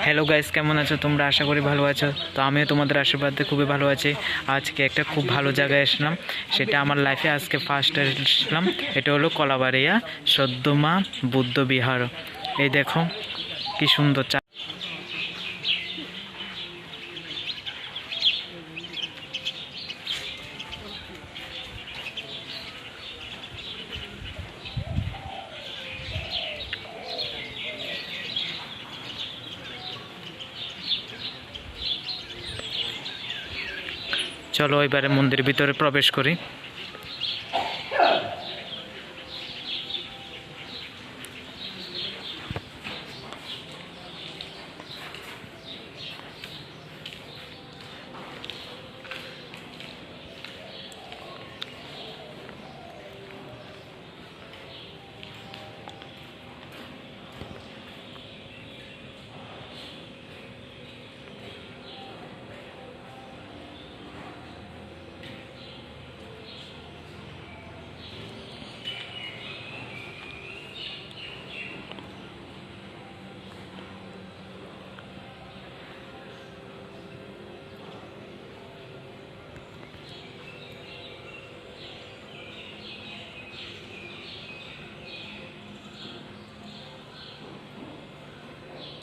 Hello guys, কেমন আছো তোমরা? আশা করি ভালো আছো। তো আমিও তোমাদের আশীর্বাদে খুবই ভালো আছি। আজকে একটা খুব ভালো জায়গায় এসলাম, সেটা আমার লাইফে আজকে ফার্স্ট এসলাম। এটা হলো কলাবাড়িয়া সদ্যমা বুদ্ধ বিহার। এই দেখো কি সুন্দর চলো এবারে মন্দির ভিতরে প্রবেশ করি।